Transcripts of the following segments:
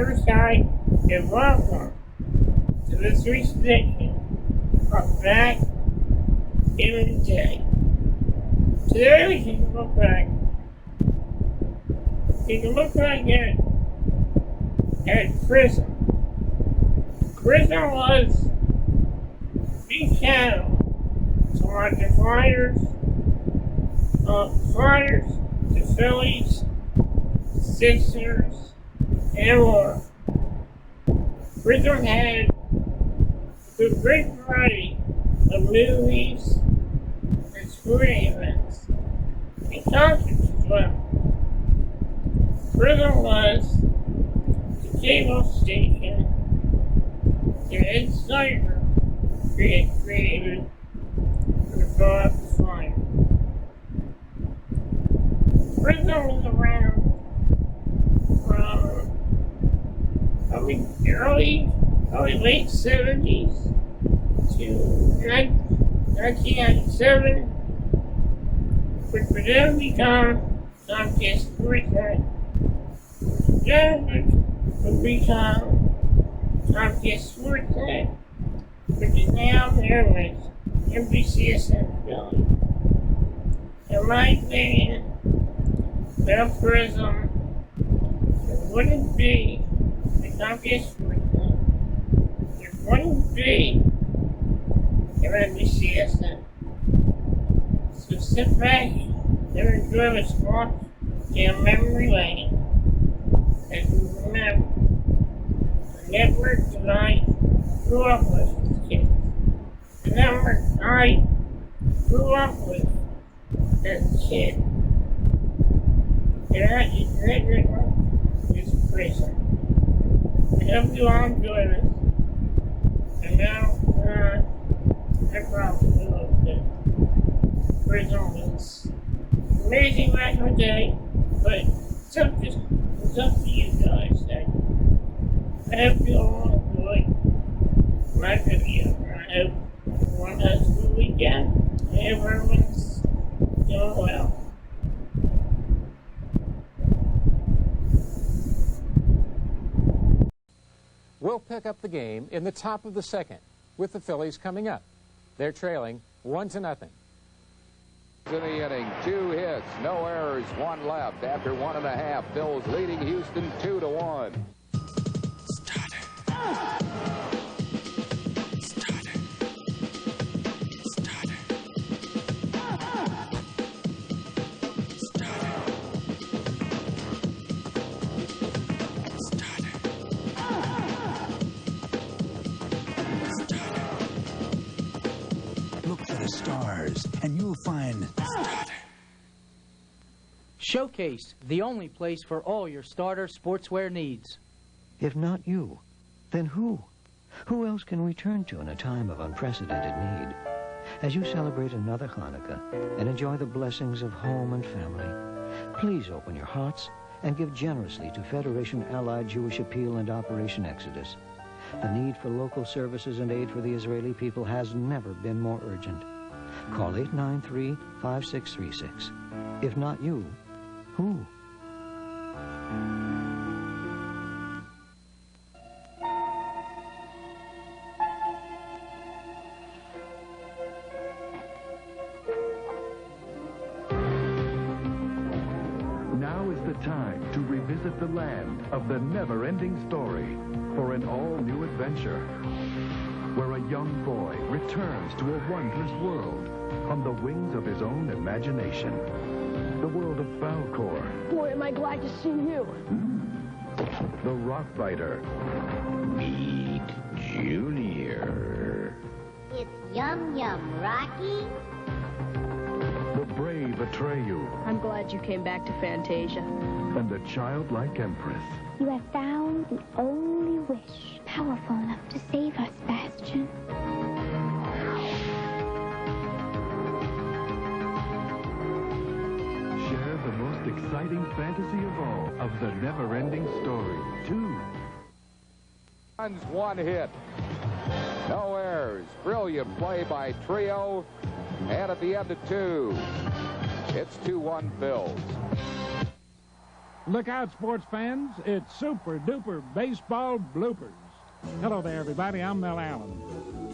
Riverside, and welcome to this week's edition of Back in the Day. Today we can look back. We can look back at Prism. Prism was the channel to watch the Flyers, the Phillies, Sixers, and more. Prism had a great variety of movies and sporting events and concerts as well. Prism was the cable station that Ed Snyder created for the Philadelphia Flyers. Prism was around from probably late 70s to 1997, which would then become Comcast Sportsnet, which then would become Comcast Sportsnet, which is now known as NBCSN Philly. In my opinion, without Prism, it wouldn't be the Comcast Sportsnet. It wouldn't be the NBCSN. So sit back and enjoy this walk down memory lane as we remember the network that I grew up with as kids. The network I grew up with as a kid. And that network is Prism. I hope you all enjoy this. And now, I probably will that Prism is amazing back in the day, but it's up to you guys. I hope you all enjoy my video. I hope everyone has a good weekend. I hope everyone's doing well. We'll pick up the game in the top of the second with the Phillies coming up. They're trailing 1-0. In the inning, 2 hits, no errors, 1 left. After 1.5, Phil's leading Houston 2-1. Stars, and you'll find Showcase, the only place for all your starter sportswear needs. If not you, then who? Who else can we turn to in a time of unprecedented need? As you celebrate another Hanukkah and enjoy the blessings of home and family, please open your hearts and give generously to Federation Allied Jewish Appeal and Operation Exodus. The need for local services and aid for the Israeli people has never been more urgent. Call 893-5636. If not you, who? Now is the time to revisit the land of the never-ending story for an all-new adventure, where a young boy returns to a wondrous world on the wings of his own imagination. The world of Falcor. Boy, am I glad to see you. The Rock Fighter. Meet Junior. It's Yum Yum, Rocky. The brave Atreyu. I'm glad you came back to Fantasia. And the childlike Empress. You have found the only wish powerful enough to save us, Bastion. Share the most exciting fantasy of all of the never-ending story, 2. Runs, 1 hit. No errors. Brilliant play by Trio. And at the end of 2, it's 2-1 Phils. Look out, sports fans. It's Super Duper Baseball Bloopers. Hello there, everybody. I'm Mel Allen.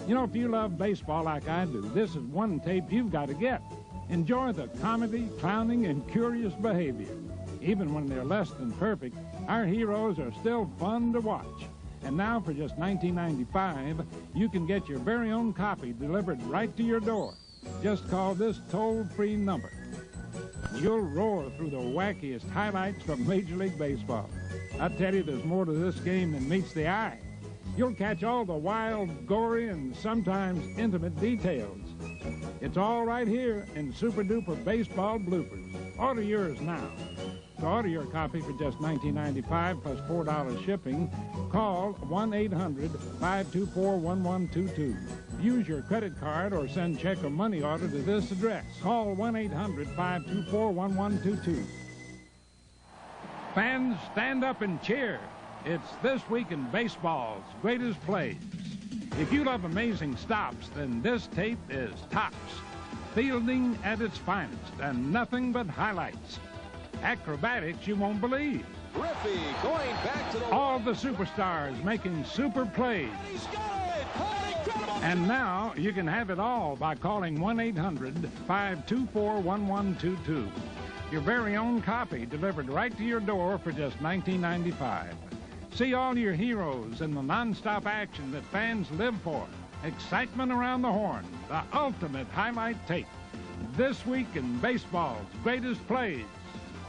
You know, if you love baseball like I do, this is one tape you've got to get. Enjoy the comedy, clowning, and curious behavior. Even when they're less than perfect, our heroes are still fun to watch. And now, for just $19.95, you can get your very own copy delivered right to your door. Just call this toll-free number. You'll roar through the wackiest highlights from Major League Baseball. I tell you, there's more to this game than meets the eye. You'll catch all the wild, gory, and sometimes intimate details. It's all right here in Super Duper Baseball Bloopers. Order yours now. To order your copy for just $19.95 plus $4 shipping, call 1-800-524-1122. Use your credit card or send check or money order to this address. Call 1-800-524-1122. Fans, stand up and cheer. It's This Week in Baseball's Greatest Plays. If you love amazing stops, then this tape is tops. Fielding at its finest and nothing but highlights. Acrobatics you won't believe. Griffey going back to the... All the superstars making super plays. He's got it! And now you can have it all by calling 1-800-524-1122. Your very own copy delivered right to your door for just $19.95. See all your heroes in the non-stop action that fans live for. Excitement around the horn, the ultimate highlight tape. This Week in Baseball's Greatest Plays.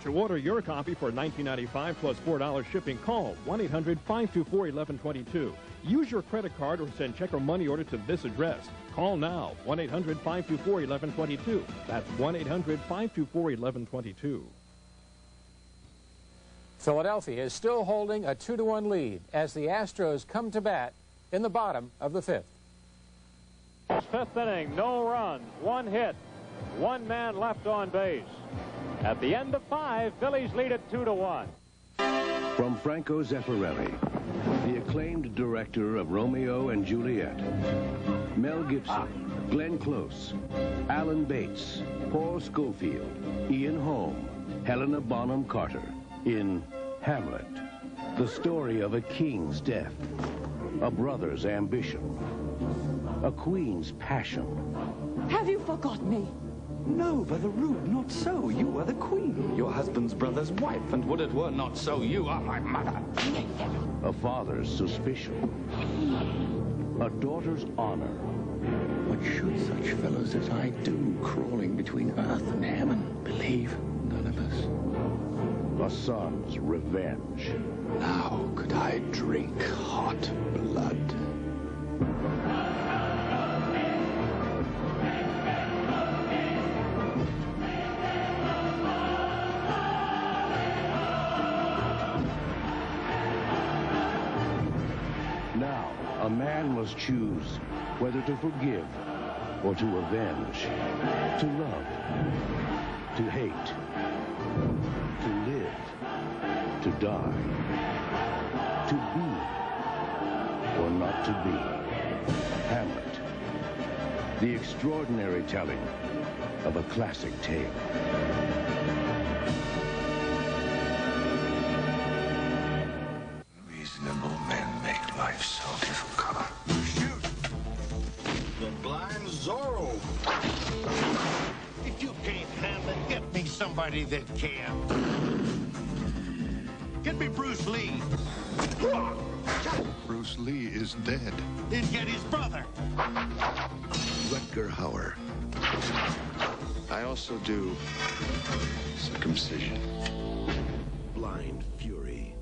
To order your copy for $19.95 plus $4 shipping, call 1-800-524-1122. Use your credit card or send check or money order to this address. Call now, 1-800-524-1122. That's 1-800-524-1122. Philadelphia is still holding a 2-1 lead as the Astros come to bat in the bottom of the fifth. Fifth inning, no runs, one hit, one man left on base. At the end of 5, Phillies lead it 2-1. From Franco Zeffirelli, the acclaimed director of Romeo and Juliet, Mel Gibson, Glenn Close, Alan Bates, Paul Scofield, Ian Holm, Helena Bonham Carter in Hamlet, the story of a king's death, a brother's ambition, a queen's passion. Have you forgotten me? No, Brother Rude, not so. You are the queen, your husband's brother's wife, and would it were not so, you are my mother. A father's suspicion, a daughter's honor. What should such fellows as I do, crawling between earth and heaven, believe? None of us. A son's revenge. Now could I drink hot blood. Now, a man must choose whether to forgive or to avenge, to love, to hate, to live, to die, to be or not to be. Hamlet, the extraordinary telling of a classic tale. Reasonable men make life so difficult. Shoot! The blind Zorro! If you can't handle it, get me somebody that can. Get me Bruce Lee. Bruce Lee is dead. Then get his brother. Rutger Hauer. I also do circumcision. Blind Fury.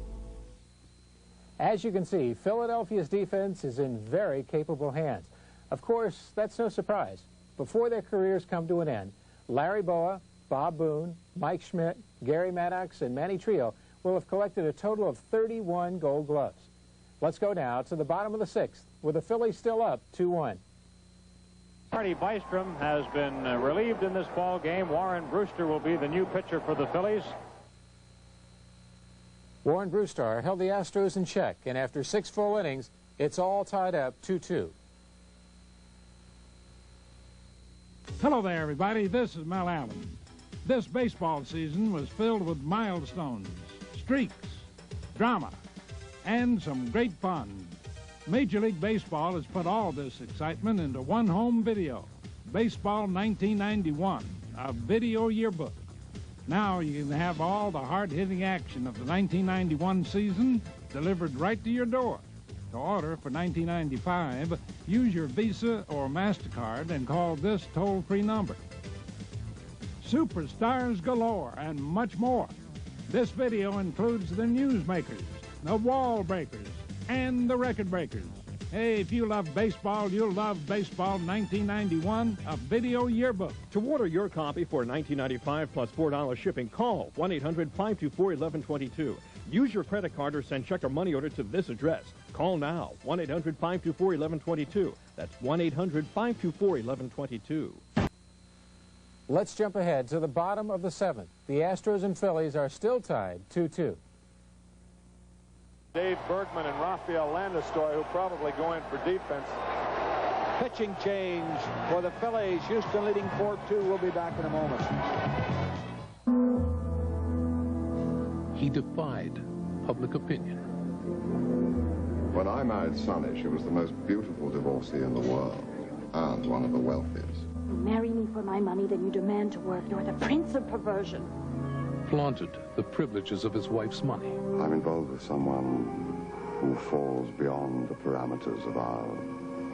As you can see, Philadelphia's defense is in very capable hands. Of course, that's no surprise. Before their careers come to an end, Larry Boa, Bob Boone, Mike Schmidt, Gary Maddox, and Manny Trio will have collected a total of 31 Gold Gloves. Let's go now to the bottom of the sixth, with the Phillies still up 2-1. Marty Bystrom has been relieved in this ball game. Warren Brewster will be the new pitcher for the Phillies. Warren Brewster held the Astros in check, and after 6 full innings, it's all tied up 2-2. Hello there, everybody. This is Mel Allen. This baseball season was filled with milestones, streaks, drama, and some great fun. Major League Baseball has put all this excitement into one home video, Baseball 1991, a video yearbook. Now you can have all the hard-hitting action of the 1991 season delivered right to your door. To order for $19.95, use your Visa or MasterCard and call this toll-free number. Superstars galore and much more. This video includes the newsmakers, the wall breakers, and the record breakers. Hey, if you love baseball, you'll love Baseball 1991, a video yearbook. To order your copy for $19.95 plus $4 shipping, call 1-800-524-1122. Use your credit card or send check or money order to this address. Call now, 1-800-524-1122. That's 1-800-524-1122. Let's jump ahead to the bottom of the seventh. The Astros and Phillies are still tied 2-2. Dave Bergman and Rafael Landeskog, who probably go in for defense. Pitching change for the Phillies. Houston leading 4-2. We'll be back in a moment. He defied public opinion. When I married Sonny, she was the most beautiful divorcee in the world, and one of the wealthiest. You marry me for my money, then you demand to work. You're the prince of perversion. Flaunted the privileges of his wife's money. I'm involved with someone who falls beyond the parameters of our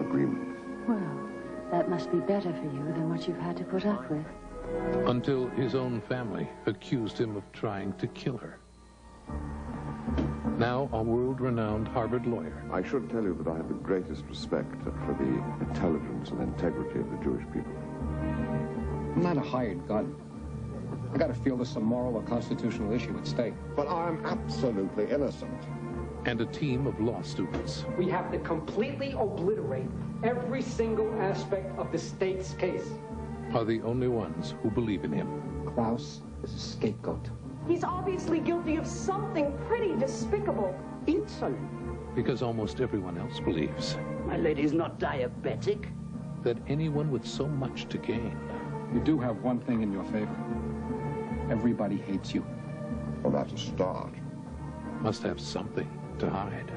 agreement. Well, that must be better for you than what you've had to put up with. Until his own family accused him of trying to kill her. Now a world-renowned Harvard lawyer. I should tell you that I have the greatest respect for the intelligence and integrity of the Jewish people. I'm not a hired gun. I gotta feel there's some moral or constitutional issue at stake. But I'm absolutely innocent. And a team of law students. We have to completely obliterate every single aspect of the state's case. Are the only ones who believe in him. Klaus is a scapegoat. He's obviously guilty of something pretty despicable. Insolent. Because almost everyone else believes. My lady's not diabetic. That anyone with so much to gain. You do have one thing in your favor. Everybody hates you. Well, that's a start. Must have something to hide.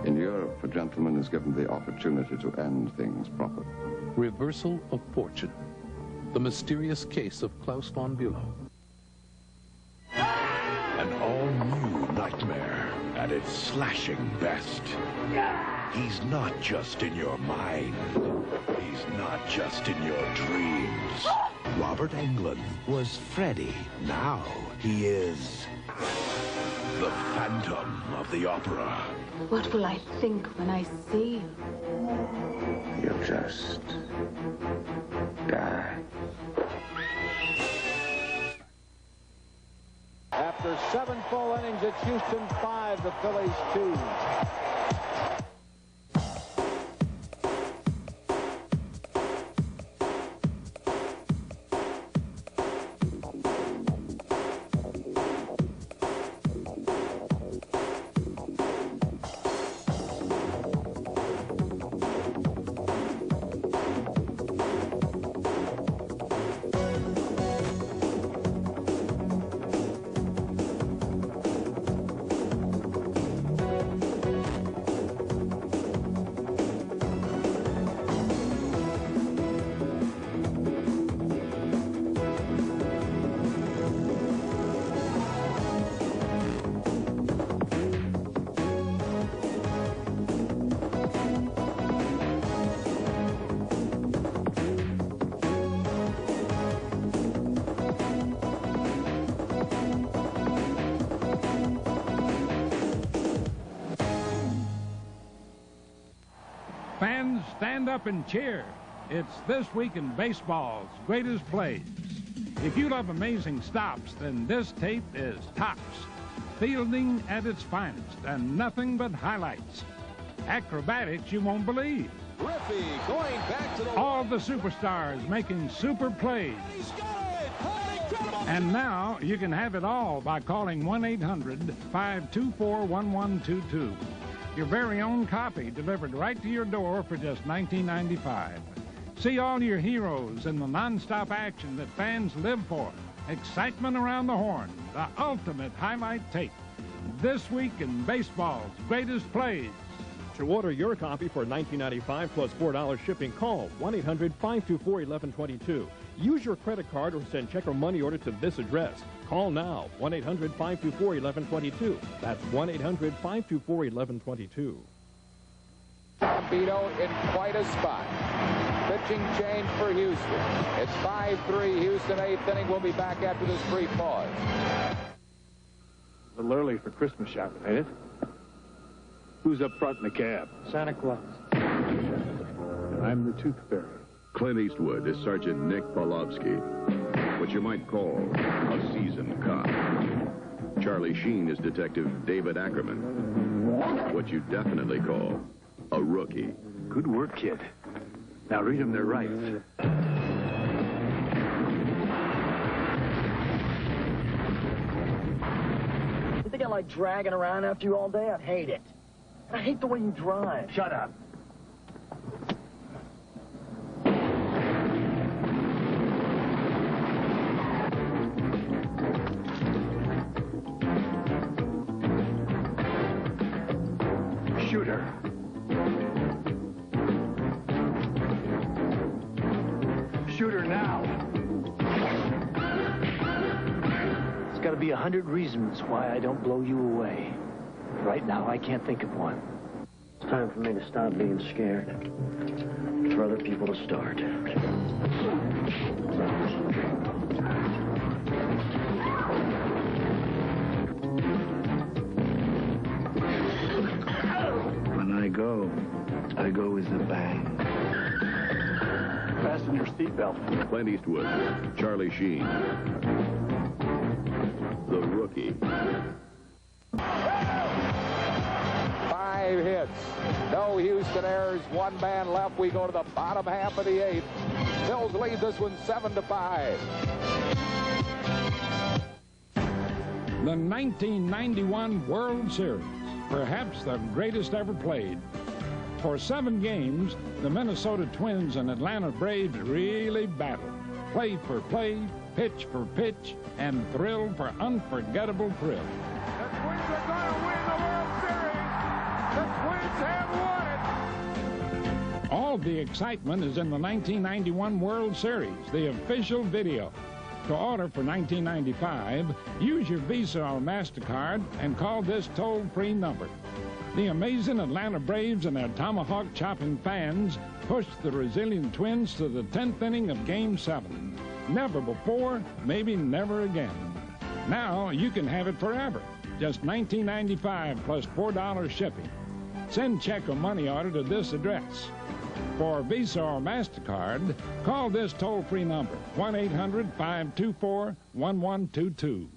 In Europe, a gentleman is given the opportunity to end things properly. Reversal of fortune. The mysterious case of Klaus von Bülow. An all-new nightmare at its slashing best. He's not just in your mind. He's not just in your dreams. Robert Englund was Freddy. Now he is the Phantom of the Opera. What will I think when I see you? You'll just die. After 7 full innings, it's Houston 5, the Phillies 2. Fans, stand up and cheer. It's This Week in Baseball's Greatest Plays. If you love amazing stops, then this tape is tops. Fielding at its finest, and nothing but highlights. Acrobatics you won't believe. Griffey going back to the... All the superstars making super plays. And now you can have it all by calling 1-800-524-1122. Your very own copy delivered right to your door for just $19.95. See all your heroes in the nonstop action that fans live for. Excitement around the horn, the ultimate highlight tape. This Week in Baseball's Greatest Plays. To order your copy for $19.95 plus $4 shipping, call 1-800-524-1122. Use your credit card or send check or money order to this address. Call now, 1-800-524-1122. That's 1-800-524-1122. Vito in quite a spot. Pitching change for Houston. It's 5-3. Houston, 8th inning. We'll be back after this brief pause. A little early for Christmas shopping, ain't it? Who's up front in the cab? Santa Claus. I'm the tooth fairy. Clint Eastwood is Sergeant Nick Polovsky, what you might call a seasoned cop. Charlie Sheen is Detective David Ackerman, what you definitely call a rookie. Good work, kid. Now read them their rights. You think I like dragging around after you all day? I'd hate it. I hate the way you drive. Shut up. Shoot her. Shoot her now. There's got to be 100 reasons why I don't blow you away. Right now, I can't think of one. It's time for me to stop being scared. For other people to start. When I go with a bang. Fasten your seatbelt. Clint Eastwood, Charlie Sheen, the rookie. 5 hits. No Houston errors. 1 man left. We go to the bottom half of the 8th. Phils lead this one 7-5. The 1991 World Series, perhaps the greatest ever played. For 7 games, the Minnesota Twins and Atlanta Braves really battled. Play for play, pitch for pitch, and thrill for unforgettable thrill. The Twins are going to win the World Series. The Twins have won it. All the excitement is in the 1991 World Series, the official video. To order for $19.95, use your Visa or MasterCard and call this toll-free number. The amazing Atlanta Braves and their tomahawk-chopping fans pushed the resilient Twins to the 10th inning of Game 7. Never before, maybe never again. Now you can have it forever. Just $19.95 plus $4 shipping. Send check or money order to this address. For Visa or MasterCard, call this toll-free number, 1-800-524-1122.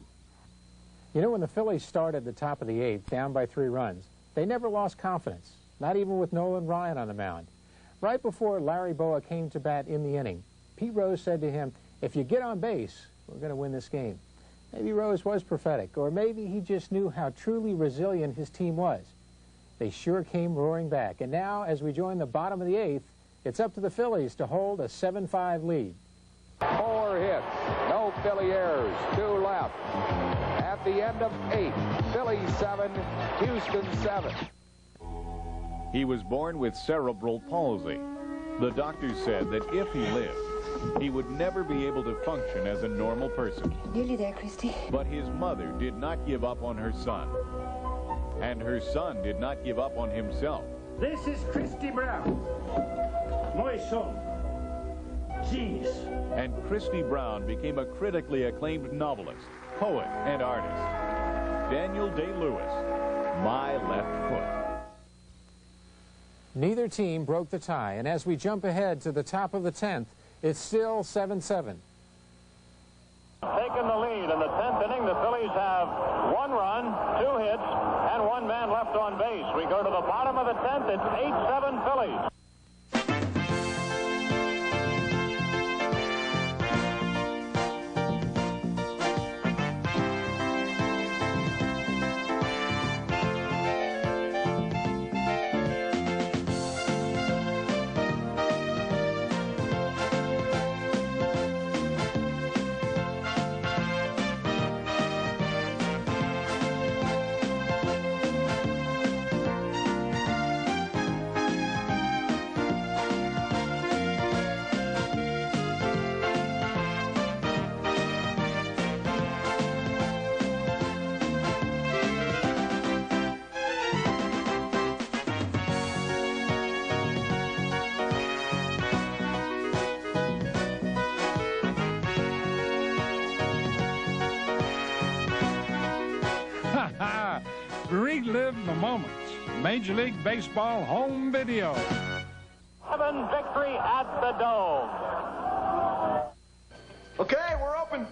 You know, when the Phillies started the top of the 8th, down by 3 runs, they never lost confidence, not even with Nolan Ryan on the mound. Right before Larry Boa came to bat in the inning, Pete Rose said to him, "If you get on base, we're going to win this game." Maybe Rose was prophetic, or maybe he just knew how truly resilient his team was. They sure came roaring back, and now, as we join the bottom of the 8th, it's up to the Phillies to hold a 7-5 lead. 4 hits, no Philly errors, 2 left. At the end of 8, Phillies 7, Houston 7. He was born with cerebral palsy. The doctors said that if he lived, he would never be able to function as a normal person. Nearly there, Christy. But his mother did not give up on her son. And her son did not give up on himself. This is Christy Brown, my son. Genius. And Christy Brown became a critically acclaimed novelist, poet, and artist. Daniel Day-Lewis, My Left Foot. Neither team broke the tie, and as we jump ahead to the top of the 10th, it's still 7-7. Taking the lead in the 10th inning, the Phillies have 1 run, 2 hits, and 1 man left on base. We go to the bottom of the 10th. It's 8-7 Phillies. Relive the moments. Major League Baseball home video. 7 victory at the Dome. Okay, we're open.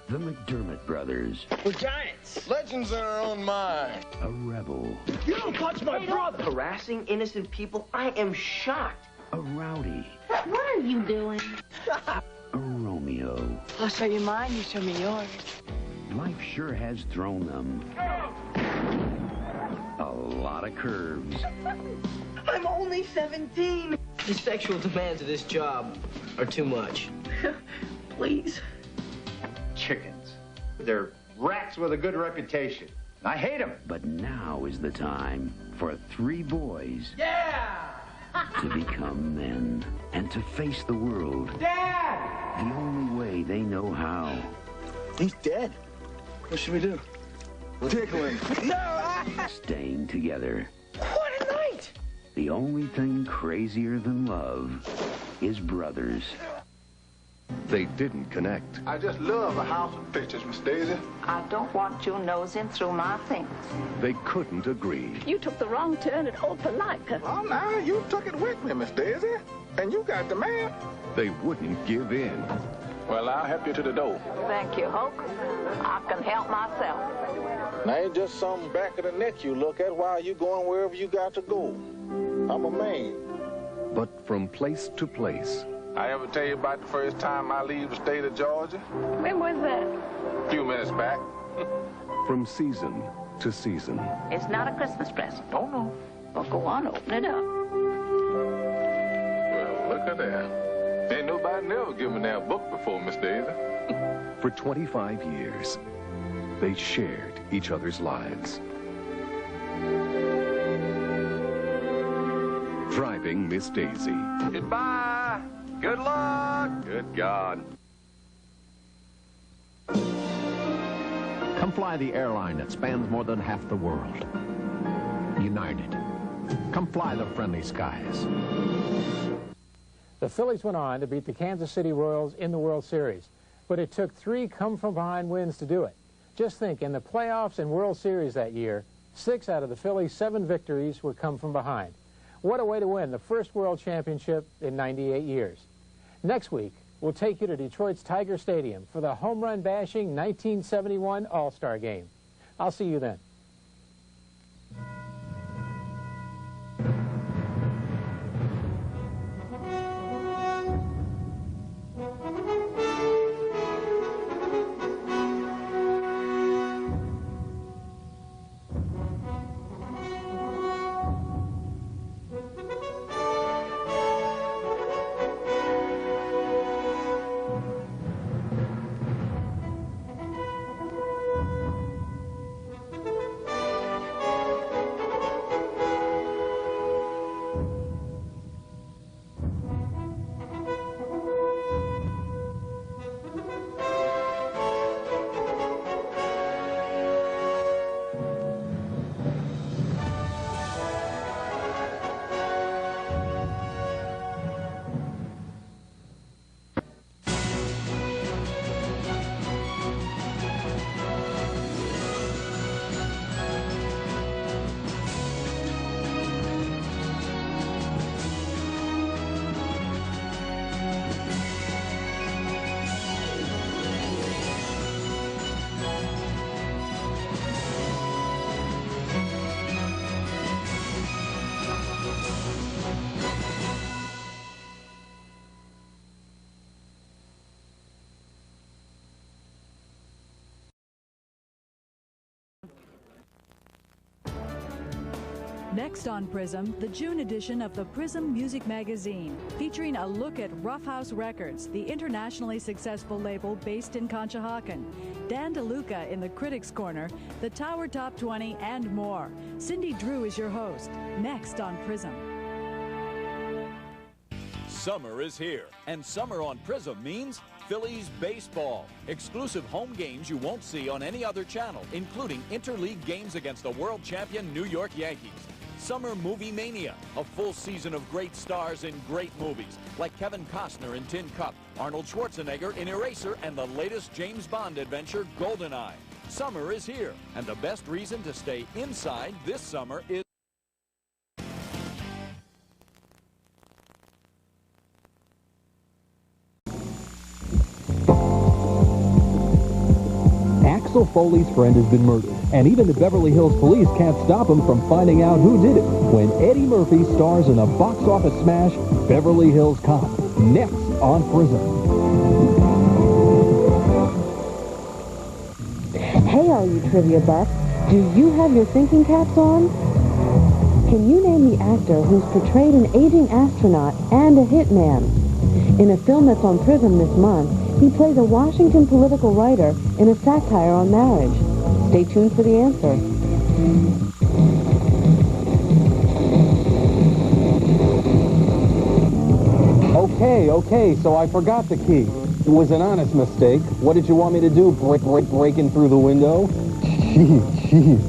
The McDermott brothers. We're giants. Legends in our own mind. A rebel. You don't touch my brother. Harassing innocent people? I am shocked. A rowdy. What are you doing? A Romeo. I'll show you mine, you show me yours. Life sure has thrown them a lot of curves. I'm only 17. The sexual demands of this job are too much. Please. Chickens. They're rats with a good reputation. I hate them. But now is the time for 3 boys to become men and to face the world. Dad! The only way they know how. He's dead. What should we do? Tickle him. No! Staying together. What a night! The only thing crazier than love is brothers. They didn't connect. I just love a house of pictures, Miss Daisy. I don't want you nosing through my things. They couldn't agree. You took the wrong turn at Opelika. Well, now, you took it with me, Miss Daisy. And you got the man. They wouldn't give in. Well, I'll help you to the door. Thank you, Hulk. I can help myself. Now, ain't just some back of the neck you look at while you going wherever you got to go. I'm a man. But from place to place. I ever tell you about the first time I leave the state of Georgia? When was that? A few minutes back. From season to season. It's not a Christmas present. Oh, no. Well, go on, open it up. Well, look at that. Ain't nobody never given me that book before, Miss Daisy. For 25 years, they shared each other's lives. Driving Miss Daisy. Goodbye. Good luck. Good God. Come fly the airline that spans more than half the world. United. Come fly the friendly skies. The Phillies went on to beat the Kansas City Royals in the World Series, but it took 3 come-from-behind wins to do it. Just think, in the playoffs and World Series that year, 6 out of the Phillies' 7 victories were come from behind. What a way to win the first World Championship in 98 years. Next week, we'll take you to Detroit's Tiger Stadium for the home run bashing 1971 All-Star Game. I'll see you then. Next on Prism, the June edition of the Prism Music Magazine, featuring a look at Rough House Records, the internationally successful label based in Conshohocken. Dan DeLuca in the Critics Corner, the Tower Top 20, and more. Cindy Drew is your host. Next on Prism. Summer is here, and summer on Prism means Phillies baseball. Exclusive home games you won't see on any other channel, including interleague games against the world champion New York Yankees. Summer Movie Mania, a full season of great stars in great movies, like Kevin Costner in Tin Cup, Arnold Schwarzenegger in Eraser, and the latest James Bond adventure, GoldenEye. Summer is here, and the best reason to stay inside this summer is... Axel Foley's friend has been murdered, and even the Beverly Hills police can't stop him from finding out who did it when Eddie Murphy stars in a box office smash, Beverly Hills Cop, next on Prism. Hey, all you trivia buffs, do you have your thinking caps on? Can you name the actor who's portrayed an aging astronaut and a hitman? In a film that's on Prism this month, he plays a Washington political writer in a satire on marriage. Stay tuned for the answer. Okay, so I forgot the key. It was an honest mistake. What did you want me to do, breaking through the window? Jeez.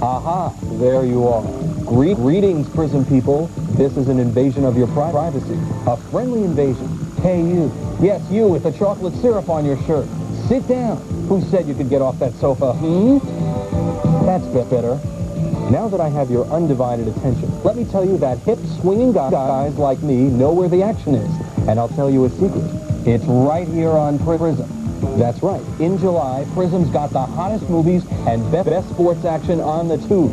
Aha, there you are. Greetings, Prism people. This is an invasion of your privacy. A friendly invasion. Hey, you. Yes, you with the chocolate syrup on your shirt. Sit down. Who said you could get off that sofa, That's better. Now that I have your undivided attention, let me tell you that hip, swinging guys like me know where the action is. And I'll tell you a secret. It's right here on Prism. That's right. In July, Prism's got the hottest movies and best sports action on the tube.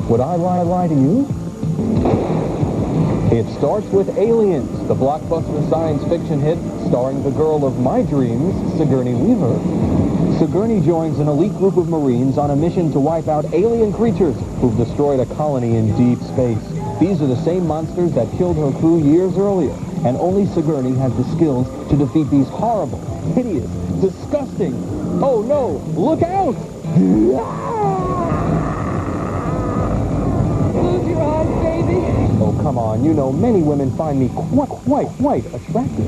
Would I lie to you? It starts with Aliens, the blockbuster science fiction hit starring the girl of my dreams, Sigourney Weaver. Sigourney joins an elite group of Marines on a mission to wipe out alien creatures who've destroyed a colony in deep space. These are the same monsters that killed her crew years earlier, and only Sigourney has the skills to defeat these horrible, hideous, disgusting... Oh no! Look out! Close your eyes, baby. Oh, come on. You know, many women find me quite attractive.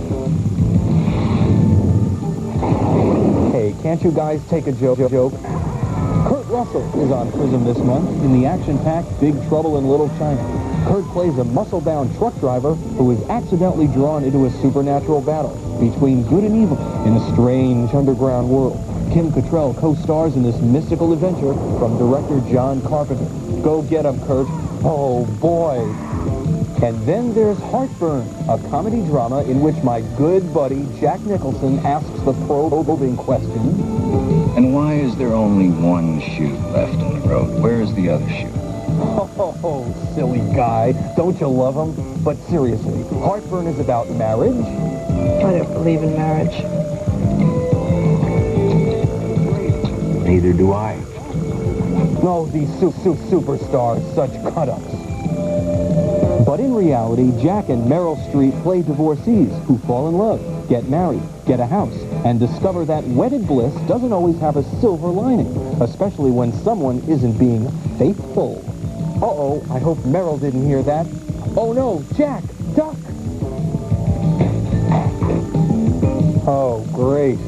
Hey, can't you guys take a joke? Kurt Russell is on Prism this month in the action-packed Big Trouble in Little China. Kurt plays a muscle-bound truck driver who is accidentally drawn into a supernatural battle between good and evil in a strange underground world. Kim Cattrall co-stars in this mystical adventure from director John Carpenter. Go get him, Kurt. Oh, boy. And then there's Heartburn, a comedy drama in which my good buddy Jack Nicholson asks the probing question. And why is there only one shoe left in the road? Where is the other shoe? Oh, silly guy. Don't you love him? But seriously, Heartburn is about marriage? I don't believe in marriage. Neither do I. Oh, these superstars, such cut-ups. But in reality, Jack and Meryl Streep play divorcees who fall in love, get married, get a house, and discover that wedded bliss doesn't always have a silver lining, especially when someone isn't being faithful. Uh-oh, I hope Meryl didn't hear that. Oh no, Jack, duck! Oh, great.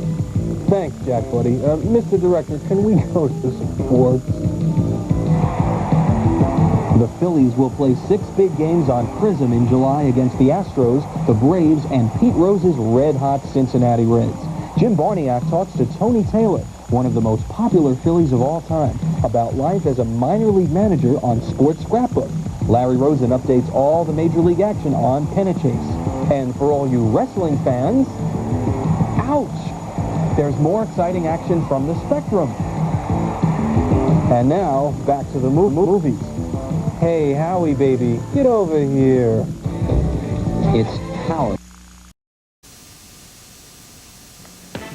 Thanks, Jack, buddy. Mr. Director, can we go to sports? The Phillies will play 6 big games on Prism in July against the Astros, the Braves, and Pete Rose's red-hot Cincinnati Reds. Jim Barniak talks to Tony Taylor, one of the most popular Phillies of all time, about life as a minor league manager on Sports Scrapbook. Larry Rosen updates all the major league action on Pennachase. And for all you wrestling fans, ouch! There's more exciting action from the Spectrum. And now, back to the movies. Hey, Howie, baby, get over here. It's Howie.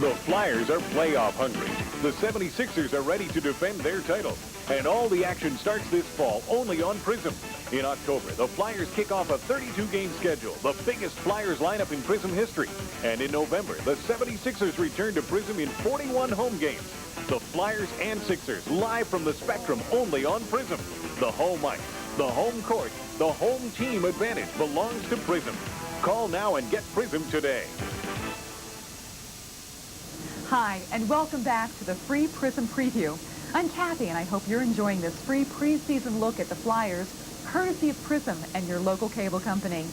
The Flyers are playoff hungry. The 76ers are ready to defend their title. And all the action starts this fall only on Prism. In October, the Flyers kick off a 32-game schedule, the biggest Flyers lineup in Prism history. And in November, the 76ers return to Prism in 41 home games. The Flyers and Sixers live from the Spectrum only on Prism. The home ice, the home court, the home team advantage belongs to Prism. Call now and get Prism today. Hi, and welcome back to the free Prism Preview. I'm Kathy, and I hope you're enjoying this free preseason look at the Flyers, courtesy of Prism and your local cable company.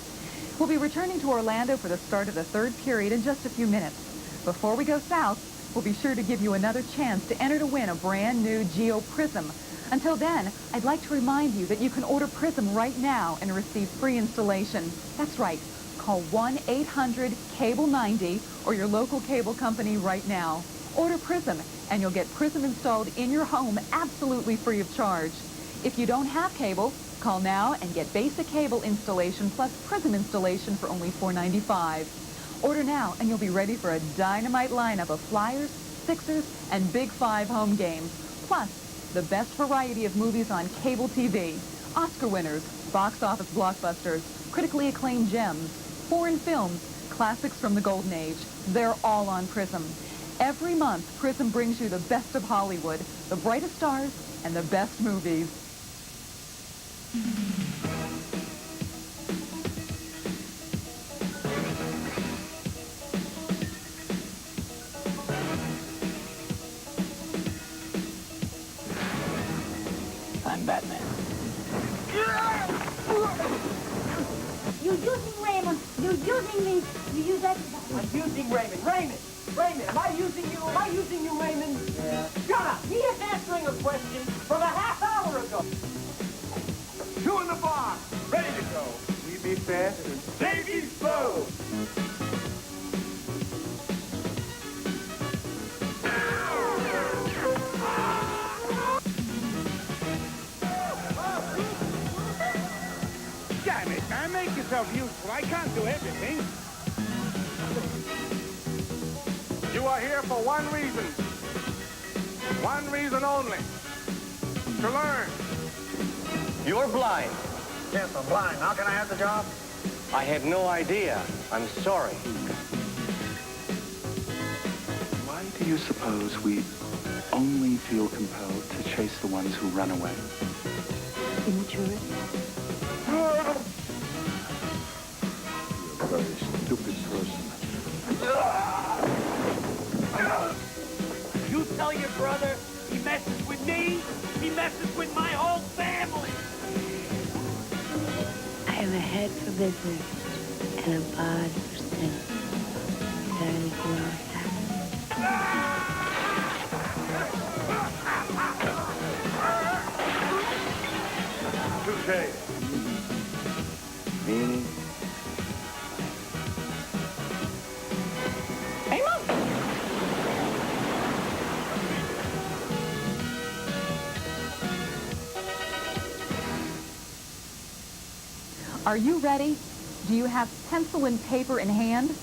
We'll be returning to Orlando for the start of the third period in just a few minutes. Before we go south, we'll be sure to give you another chance to enter to win a brand new Geo Prism. Until then, I'd like to remind you that you can order Prism right now and receive free installation. That's right. Call 1-800-CABLE-90 or your local cable company right now. Order Prism, and you'll get Prism installed in your home absolutely free of charge. If you don't have cable, call now and get basic cable installation plus Prism installation for only $4.95. Order now, and you'll be ready for a dynamite lineup of Flyers, Sixers, and Big Five home games. Plus, the best variety of movies on cable TV. Oscar winners, box office blockbusters, critically acclaimed gems, foreign films, classics from the Golden Age. They're all on Prism. Every month, Prism brings you the best of Hollywood, the brightest stars, and the best movies. I'm Batman. You're using Raymond. You're using me. You use that. I'm using Raymond. Raymond, am I using you? Raymond? Yeah. Shut up! He is answering a question from a half hour ago. 2 in the box. Ready to go. We be fast and Davey slow. Damn it, man, make yourself useful. I can't do everything. You are here for one reason. One reason only. To learn. You're blind. Yes, I'm blind. How can I have the job? I had no idea. I'm sorry. Why do you suppose we only feel compelled to chase the ones who run away? Immaturity. You're a very stupid person. You tell your brother he messes with me, he messes with my whole family. I have a head for business and a body for sin. Is there anything else Touché. Meaning? Hey, Mom! Are you ready? Do you have pencil and paper in hand?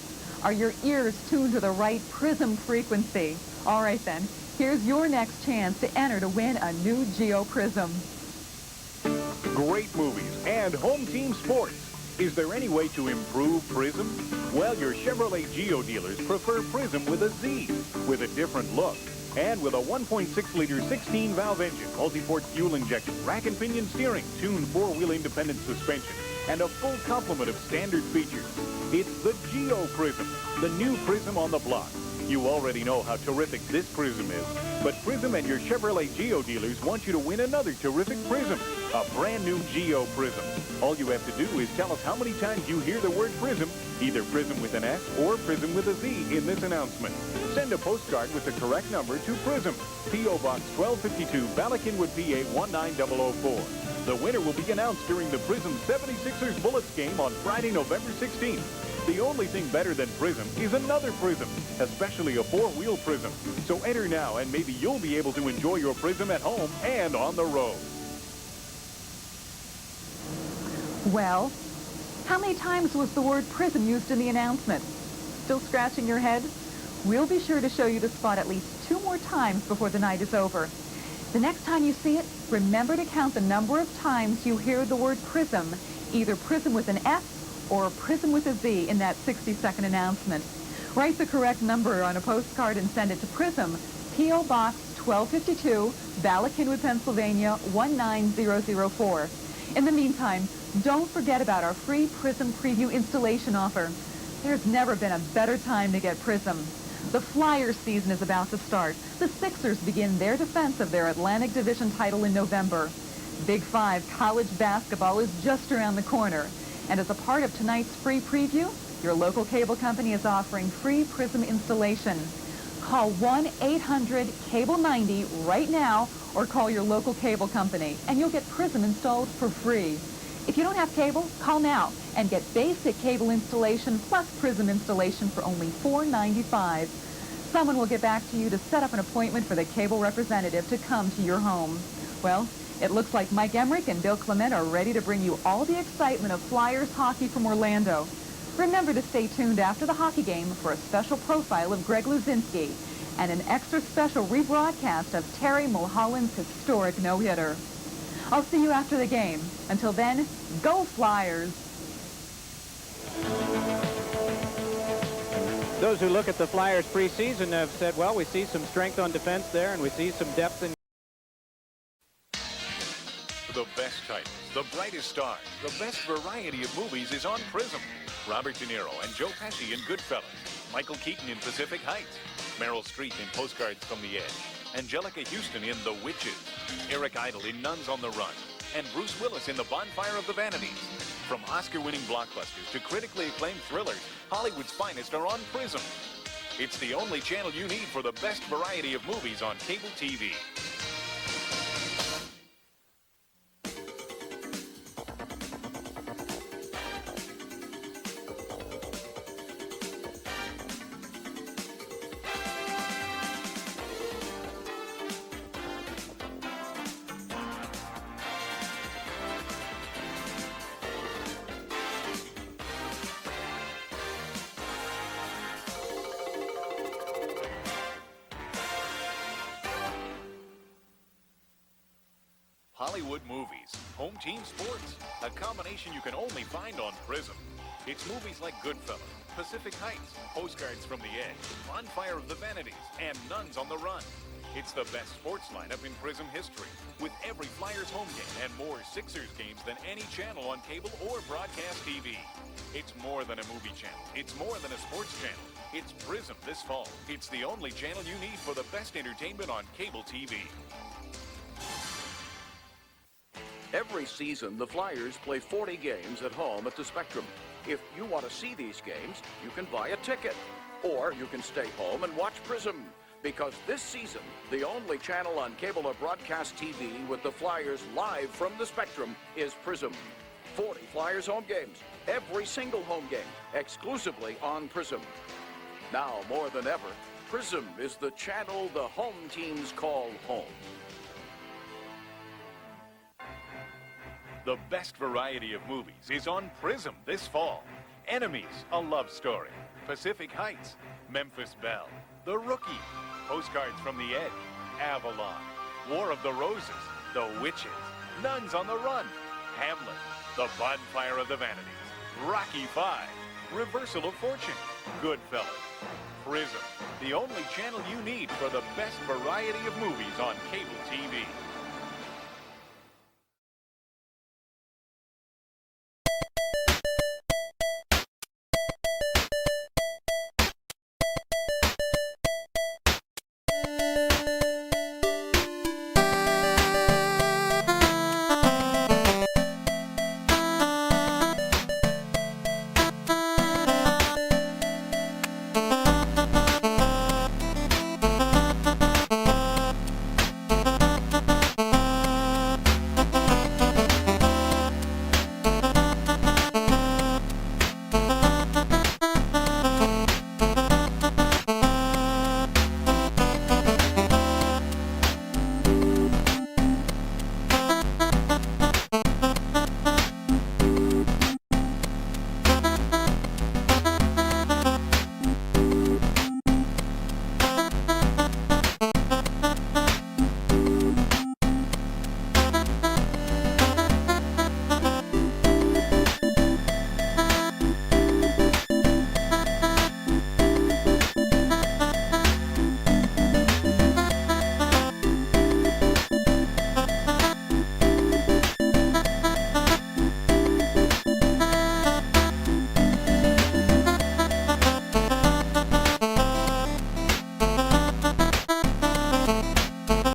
Are your ears tuned to the right Prism frequency? All right then, here's your next chance to enter to win a new Geo Prism. Great movies and home team sports. Is there any way to improve Prism? Well, your Chevrolet Geo dealers prefer Prism with a Z, with a different look, and with a 1.6-liter 16-valve engine, multi-port fuel injection, rack and pinion steering, tuned 4-wheel independent suspension, and a full complement of standard features. It's the Geo Prism, the new Prism on the block. You already know how terrific this Prism is, but Prism and your Chevrolet Geo dealers want you to win another terrific Prism, a brand new Geo Prism. All you have to do is tell us how many times you hear the word Prism, either Prism with an S or Prism with a Z in this announcement. Send a postcard with the correct number to Prism, P.O. Box 1252, Ballackinwood, PA 19004. The winner will be announced during the Prism 76ers Bullets game on Friday, November 16th. The only thing better than Prism is another Prism, especially a 4-wheel Prism. So enter now, and maybe you'll be able to enjoy your Prism at home and on the road. Well, how many times was the word Prism used in the announcement? Still scratching your head? We'll be sure to show you the spot at least 2 more times before the night is over. The next time you see it, remember to count the number of times you hear the word Prism, either Prism with an S or Prism with a Z in that 60-second announcement. Write the correct number on a postcard and send it to Prism, P.O. Box 1252, Ballackinwood, Pennsylvania 19004. In the meantime, don't forget about our free Prism preview installation offer. There's never been a better time to get Prism. The Flyers season is about to start. The Sixers begin their defense of their Atlantic Division title in November. Big Five college basketball is just around the corner. And as a part of tonight's free preview, your local cable company is offering free Prism installation. Call 1-800-CABLE-90 right now or call your local cable company and you'll get Prism installed for free. If you don't have cable, call now and get basic cable installation plus Prism installation for only $4.95. Someone will get back to you to set up an appointment for the cable representative to come to your home. Well, it looks like Mike Emmerich and Bill Clement are ready to bring you all the excitement of Flyers hockey from Orlando. Remember to stay tuned after the hockey game for a special profile of Greg Luzinski and an extra special rebroadcast of Terry Mulholland's historic no-hitter. I'll see you after the game. Until then, go Flyers! Those who look at the Flyers preseason have said, well, we see some strength on defense there and we see some depth in... The best titles, the brightest stars, the best variety of movies is on Prism. Robert De Niro and Joe Pesci in Goodfellas, Michael Keaton in Pacific Heights, Meryl Streep in Postcards from the Edge, Angelica Houston in The Witches, Eric Idle in Nuns on the Run, and Bruce Willis in The Bonfire of the Vanities. From Oscar-winning blockbusters to critically acclaimed thrillers, Hollywood's finest are on Prism. It's the only channel you need for the best variety of movies on cable TV. Hollywood movies, home team sports, a combination you can only find on Prism. It's movies like Goodfellas, Pacific Heights, Postcards from the Edge, Bonfire of the Vanities, and Nuns on the Run. It's the best sports lineup in Prism history, with every Flyers home game and more Sixers games than any channel on cable or broadcast TV. It's more than a movie channel. It's more than a sports channel. It's Prism this fall. It's the only channel you need for the best entertainment on cable TV. Every season, the Flyers play 40 games at home at the Spectrum. If you want to see these games, you can buy a ticket. Or you can stay home and watch Prism. Because this season, the only channel on cable or broadcast TV with the Flyers live from the Spectrum is Prism. 40 Flyers home games, every single home game, exclusively on Prism. Now, more than ever, Prism is the channel the home teams call home. The best variety of movies is on Prism this fall. Enemies, a love story. Pacific Heights, Memphis Belle, The Rookie, Postcards from the Edge, Avalon, War of the Roses, The Witches, Nuns on the Run, Hamlet, The Bonfire of the Vanities, Rocky V, Reversal of Fortune, Goodfellas. Prism, the only channel you need for the best variety of movies on cable TV.